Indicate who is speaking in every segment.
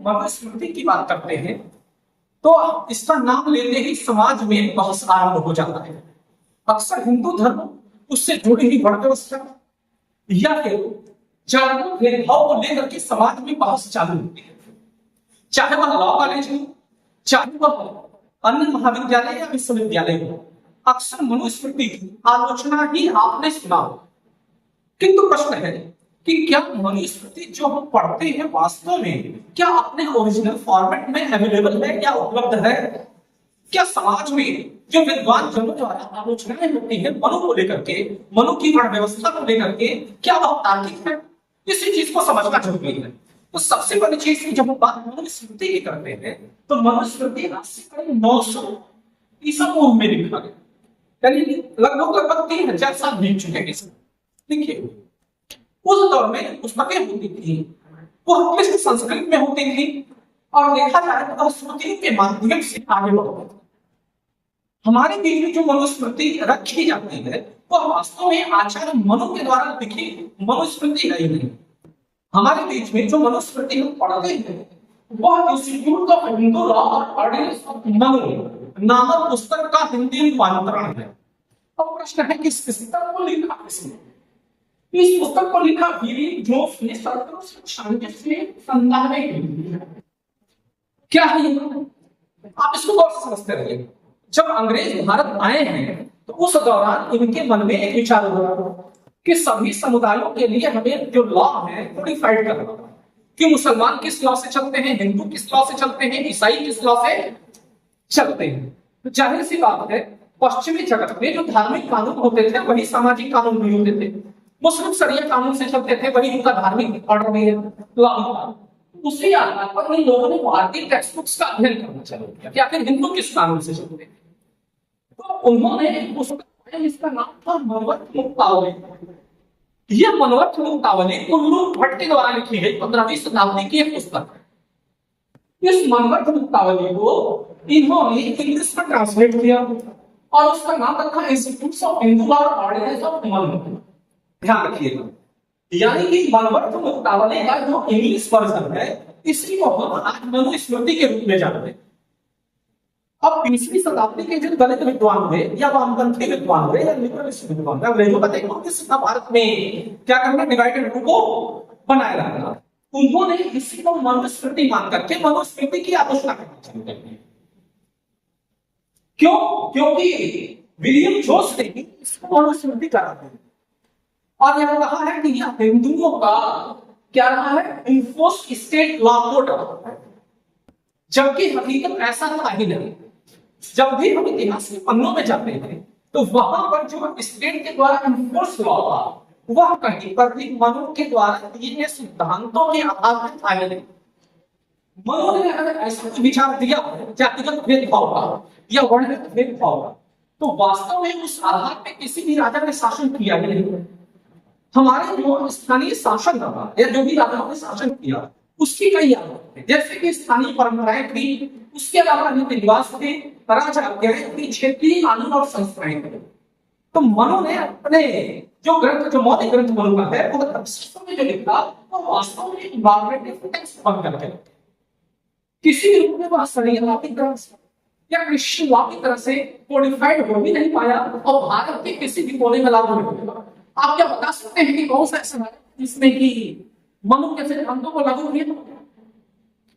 Speaker 1: मनुस्मृति की बात करते हैं तो इसका नाम लेते ही समाज में बहस आरंभ हो जाता है। अक्सर हिंदू धर्म उससे जुड़ी हुई व्यवस्था या फिर जातीय भेदभाव को लेकर के समाज में बहस चालू होती है, चाहे वह लॉ कॉलेज हो, चाहे वह अन्य महाविद्यालय या विश्वविद्यालय हो। अक्सर मनुस्मृति की आलोचना ही आपने सुना हो। किंतु प्रश्न है कि क्या मनुस्मृति जो हम पढ़ते हैं वास्तव में क्या अपने ओरिजिनल फॉर्मेट में अवेलेबल है, क्या उपलब्ध है? क्या समाज में जो विद्वान जनों द्वारा आलोचनाएं होती है मनु को लेकर के, मनु की वर्ण व्यवस्था को लेकर के, क्या वह तार्किक है? इसी चीज को समझना जरूरी है। तो सबसे बड़ी चीज जब हम बात मनुस्मृति की करते हैं तो मनुस्मृति आज से करीब 900 ईसा पूर्व में लिखा गया, यानी लगभग 3000 साल बीत चुके हैं। देखिए उस दौर में पुस्तकें होती थी, वो किस संस्कृत में होती थी और देखा जाए तो स्मृतियों के माध्यम से आगे बढ़ते थे। हमारे बीच में जो मनुस्मृति रखी जाती है वह वास्तव में आचार्य मनु के द्वारा लिखी मनुस्मृति है ही नहीं। हमारे बीच में जो मनुस्मृति हम पढ़ते हैं वह इंस्टीट्यूट ऑफ हिंदू लॉ और ऑर्डिनेंस ऑफ मनु नामक पुस्तक का हिंदी रूपांतरण है। अब प्रश्न है कि इस पुस्तक को लिखा किसने? इस पुस्तक को लिखा विलियम जोन्स ने 1796 में। क्या है? आप इसको गौर से समझते रहिए। जब अंग्रेज भारत आए हैं तो उस दौरान इनके मन में एक विचार हुआ कि सभी समुदायों के लिए हमें जो लॉ है कोडिफाइड करना, कि मुसलमान किस लॉ से चलते हैं, हिंदू किस लॉ से चलते हैं, ईसाई किस लॉ से चलते हैं। तो जाहिर सी बात है पश्चिमी जगत में जो धार्मिक कानून होते थे वही सामाजिक कानून भी होते थे। मुस्लिम शरिया कानून से चलते थे, वही उनका धार्मिक ऑर्डर में लॉ। उसी आधार पर इन लोगों ने भारतीय टेक्स्ट बुक्स का अध्ययन करना चालू किया कि आखिर हिंदू किस कानून से चलते हैं। तो उन्होंने इसका नाम था मनवत मुक्तावली। यह मनवत मुक्तावली उल्लू भट्ट के द्वारा लिखी गई 15वीं शताब्दी की एक पुस्तक। इस मनवत मुक्तावली को इन्होंने इंग्लिश में ट्रांसलेट किया और उसका नाम रखा इंस्टीट्यूट ऑफ हिंदू लॉ और ऑर्डिनेंस ऑफ मनु। ध्यान रखिएगा, यानी कि मनवत मुक्तावली का जो इंग्लिश वर्जन है इसी को हम आज मनुस्मृति के रूप में जानते हैं। अब 20वीं शताब्दी के जो दलित विद्वान हुए या वामपंथी विद्वान हुए या लिबरलिस्ट विद्वान हुए, अंग्रेजों का देखो किस भारत में क्या करना, डिवाइडेड को बनाए रखना। उन्होंने इसी को मनुस्मृति मान करके मनुस्मृति की आलोचना करना चालू कर दी। क्यों? क्योंकि विलियम जोन्स ने इसको मनुस्मृति करा था और यह कहा है कि यह हिंदुओं का क्या रहा है, इन्फोर्स्ड स्टेट लॉ कोड, जबकि हकीकत ऐसा था ही नहीं। जब भी हम इतिहास के पन्नों में जाते हैं तो वहां पर जो स्टेट के द्वारा इन्फोर्स लॉ था वह कहीं पर भी मनु के द्वारा दिए गए सिद्धांतों के आधार पर था नहीं। मनु ने अगर ऐसा विचार दिया जातिगत भेदभाव का या वर्णगत भेदभाव का, तो वास्तव में उस आधार पर किसी भी राजा ने शासन किया ही नहीं। हमारे जो स्थानीय शासन रहा या जो भी राजाओं ने शासन किया उसकी कई आदत है, जैसे कि स्थानीय परंपराएं थी, उसके अलावा रीति रिवाज थे, राजा अपनी क्षेत्रीय कानून और संस्थाएं थे। तो मनु ने अपने जो ग्रंथ, जो मौलिक ग्रंथ मनु का है, वो वास्तव में जो लिखा वो वास्तव में इनवॉल्वमेंट टेक्स्ट बन करके किसी भी रूप में वह शरीयत या क्रिश्चियन लॉ की तरह से कोडिफाइड हो भी नहीं पाया और भारत के किसी भी कोने में लागू नहीं हुआ। आप क्या बता सकते हैं कि कौन सा ऐसा है जिसमें कि मनु के सिद्धांतों को लागू किया?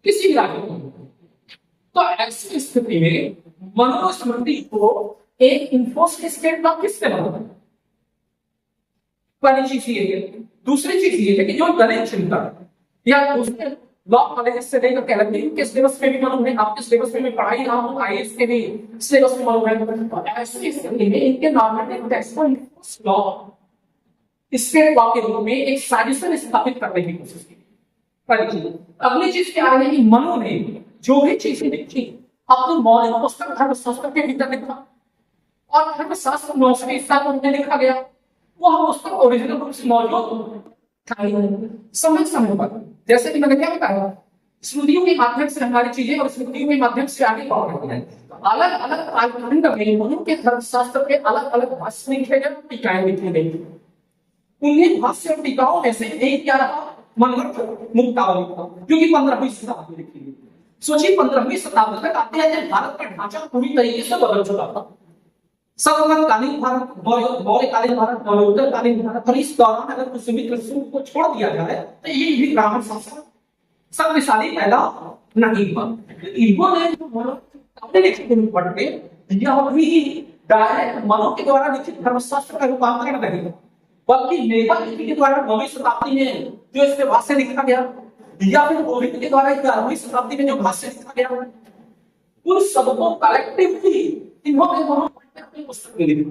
Speaker 1: किसी भी राज्य को। तो ऐसी स्थिति में मनुस्मृति को एक इन्फोर्स्ड स्टेट लॉ किससे बना? पहली चीज ये है। दूसरी चीज ये है कि जो दलित चिंतक या दूसरे लॉ कॉलेज से लेकर कैलेंडर के सिलेबस में भी मनु है, आपके सिलेबस में भी पढ़ाई रहा हूं, आईएएस के भी सिलेबस में मनु है। तो ऐसी स्थिति में इनके नॉर्मेटिव टेक्स्ट को इन्फोर्स्ड लॉ स्टेट लॉ के रूप में एक साजिश स्थापित करने की कोशिश की। पहली चीज। अगली चीज क्या है कि मनु ने जो भी चीजें लिखी अपनी मौलिक पुस्तक धर्मशास्त्र के भीतर लिखा और धर्मशास्त्र 900 ईसा पूर्व में लिखा गया। वह पुस्तक ओरिजिनल रूप से मौजूद था ही नहीं। समय पर जैसे कि मैंने क्या बताया, स्मृतियों के माध्यम से हमारी चीजें और स्मृतियों के माध्यम से आगे बढ़ रही है। अलग अलग कालखंड में मनु के धर्मशास्त्र के अलग अलग भाष्य लिखे गए, टीकाएं लिखी गई। उन्हीं भाष्य और टीकाओं में से एक क्या रहा, मनवत मुक्तावली, जो कि 15वीं शताब्दी में लिखी। सोचिए 15वीं शताब्दी तक आते हैं जब भारत का ढांचा पूरी तरीके से बदल चुका था। सतकालीन भारत, मौर्यकालीन भारत, मौर्योत्तरकालीन भारत, और इस दौरान अगर कुछ सीमित कृषि को छोड़ दिया जाए तो ये भी ब्राह्मण शासन शक्तिशाली पैदा नहीं हुआ। इन्होंने अपने लिखित में पढ़ के यह भी डायरेक्ट मनु के द्वारा लिखित धर्मशास्त्र का रूपांतरण नहीं, बल्कि मेघा लिपि के द्वारा 9वीं शताब्दी में जो इसके भाष्य लिखा गया, या फिर गोविंद के द्वारा 11वीं शताब्दी में जो भाष्य लिखा गया, उन सबको कलेक्टिवली इन्होंने अपनी पुस्तक में लिखा।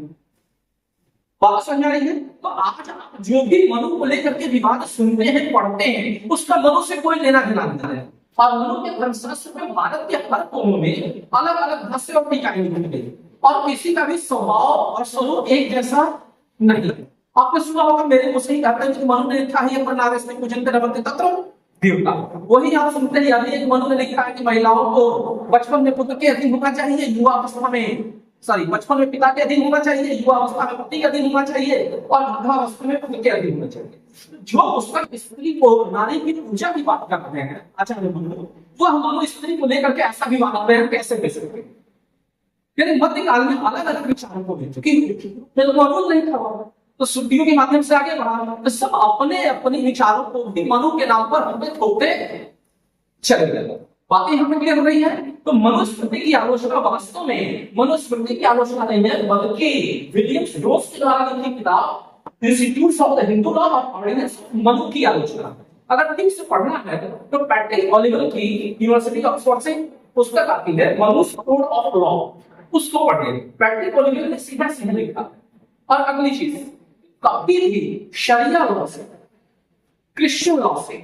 Speaker 1: बात समझ रही है? तो आज आप जो भी मनु को लेकर के विवाद सुनते हैं, पढ़ते हैं, उसका मनु से कोई लेना देना नहीं है। और मनु के धर्मशास्त्र में भारत के हर कोने में अलग अलग भाष्य और टीकाएं लिखी गई, और किसी का भी स्वभाव और स्वरूप एक जैसा नहीं। आपने सुना होगा मेरे को सही कहते हैं कि मनु ने लिखा है अपना नारेश में पूजन करवते तत्व देवता, वही आप सुनते हैं अभी एक मनु ने लिखा है कि महिलाओं को बचपन में पुत्र के अधीन होना चाहिए, युवा अवस्था में बचपन में पिता के अधीन होना चाहिए, युवा अवस्था में पति के अधीन होना चाहिए, और वृद्धावस्था में पुत्र के अधीन होना चाहिए। जो पुस्तक स्त्री को नारी की पूजा की बात कर रहे हैं आचार्य मनु, वो हम दोनों स्त्री को लेकर के ऐसा विवाद में कैसे दे सकते हैं? यानी मध्यकाल में अलग अलग विचारों को ले चुकी मौजूद नहीं था, तो श्रुतियों के माध्यम से आगे बढ़ा, तो सब अपने अपने विचारों को भी मनु के नाम पर हमें थोपते चले गए। बातें हमें क्लियर हो रही है? तो मनुस्मृति की आलोचना वास्तव में मनुस्मृति की आलोचना नहीं है, बल्कि विलियम जोन्स के द्वारा लिखी किताब institute of the Hindu law of ordinance Manu की आलोचना। अगर ठीक से पढ़ना है तो पैट्रिक ओलिवर की यूनिवर्सिटी ऑक्सफोर्ड से पुस्तक आती है मनु's कोड ऑफ लॉ, उसको पढ़िए। पैट्रिक ओलिवर ने सीधा सीधा लिखा। और अगली चीज, कभी भी शरिया लॉ से, क्रिश्चियन लॉ से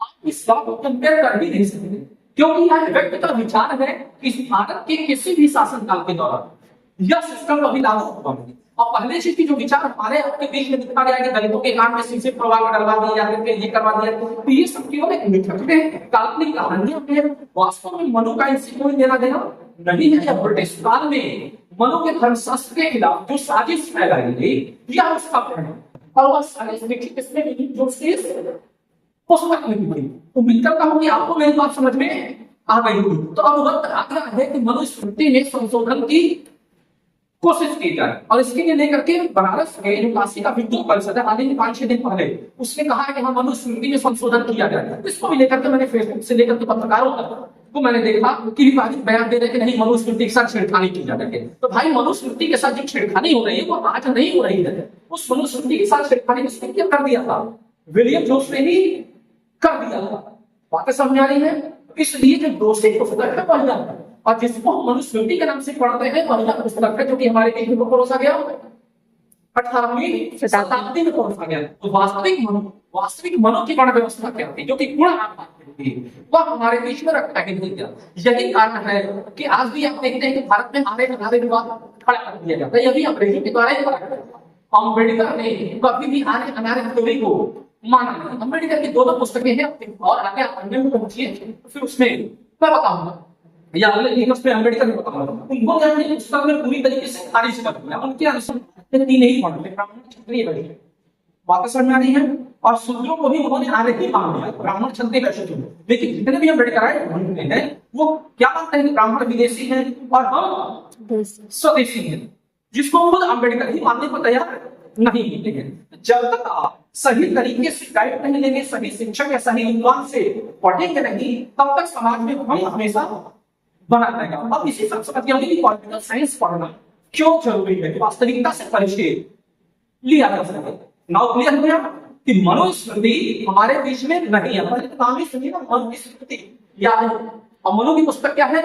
Speaker 1: आप इस लॉ को कंपेयर कर भी नहीं सकते, क्योंकि यह व्यक्ति का विचार है कि भारत के किसी भी शासनकाल के दौरान यह सिस्टम अभी लागू होगा नहीं। और पहले चीज की जो विचार हमारे आपके बीच में दिखा गया कि दलितों के कान में शीशे प्रभाव डलवा दिए जाते थे, ये करवा दिया, तो ये सब केवल एक मिथक है, काल्पनिक कहानियां हैं। वास्तव में मनु का इनसे कोई लेना देना नहीं है। जब ब्रिटिश काल में मनु के धर्मशास्त्र के खिलाफ जो साजिश फैलाई गई, यह उसका परिणाम, और वह साजिश लिखी किसने की? जो पुस्तक में हुई। तो मिलकर कहूं कि आपको मेरी बात समझ में आ गई होगी। तो अब वक्त आ गया है कि मनुस्मृति में संशोधन की कोशिश की जाए, और इसके लिए लेकर के बनारस के जो काशी का विद्युत परिषद है, हाल ही 5-6 दिन पहले उसने कहा है कि हम मनुस्मृति में संशोधन किया जाए। इसको भी लेकर के मैंने फेसबुक से लेकर के पत्रकारों तक तो मैंने देखा कि विवादित बयान दे रहे कि नहीं मनुस्मृति के साथ छेड़खानी की जा रही है। तो भाई मनुस्मृति के साथ जो छेड़खानी हो रही है वो आज नहीं हो रही है, उस मनुस्मृति के साथ छेड़खानी किसने क्या कर दिया था? विलियम जोन्स ने ही कर दिया था। बातें समझ आ रही है? इसलिए जो दोषी पुस्तक है पहला, और जिसको हम मनुस्मृति के नाम से पढ़ते हैं, पहला पुस्तक है जो कि हमारे देश में परोसा गया 18वीं शताब्दी में परोसा गया। तो वास्तविक मनु की वर्ण व्यवस्था क्या थी, जो कि गुण वह हमारे बीच में रखा गया। यही कारण है कि आज भी आप देखते हैं कि भारत में आर्य विवाद खड़ा कर दिया जाता है। यही अंग्रेजों के द्वारा ही खड़ा किया। अम्बेडकर ने कभी भी आर्य अनार्य थ्योरी को माना नहीं। अम्बेडकर की 2 पुस्तकें हैं, और आगे पढ़ने में पहुंचिए तो फिर उसमें मैं बताऊंगा, या अगले लेक्चर्स में अम्बेडकर ने बताऊंगा। उनको अपनी पुस्तक में पूरी तरीके से खारिज कर दिया। उनके अनुसार 3 ही पढ़ते, ब्राह्मण क्षत्रिय वैश्य। बातें समझ में आ रही है? और शूद्रों को भी उन्होंने आर्य ही मान लिया, ब्राह्मण क्षत्रिय वैश्य। लेकिन जितने भी अम्बेडकर हैं वो क्या मानते हैं? ब्राह्मण विदेशी हैं और हम स्वदेशी हैं, जिसको खुद अम्बेडकर ही मानने को तैयार नहीं होते हैं। जब तक आप सही तरीके से गाइड नहीं लेंगे, सही शिक्षक या सही विद्वान से पढ़ेंगे नहीं, तब तक समाज में हम हमेशा बना रहेगा। अब इसी समझ कि पॉलिटिकल साइंस पढ़ना क्यों जरूरी है, कि वास्तविकता से परिचय लिया जा सके। नाउ क्लियर हो गया कि मनुस्मृति हमारे बीच में नहीं है। नाम ही सुनिए ना, मनुस्मृति या मनु की पुस्तक क्या है?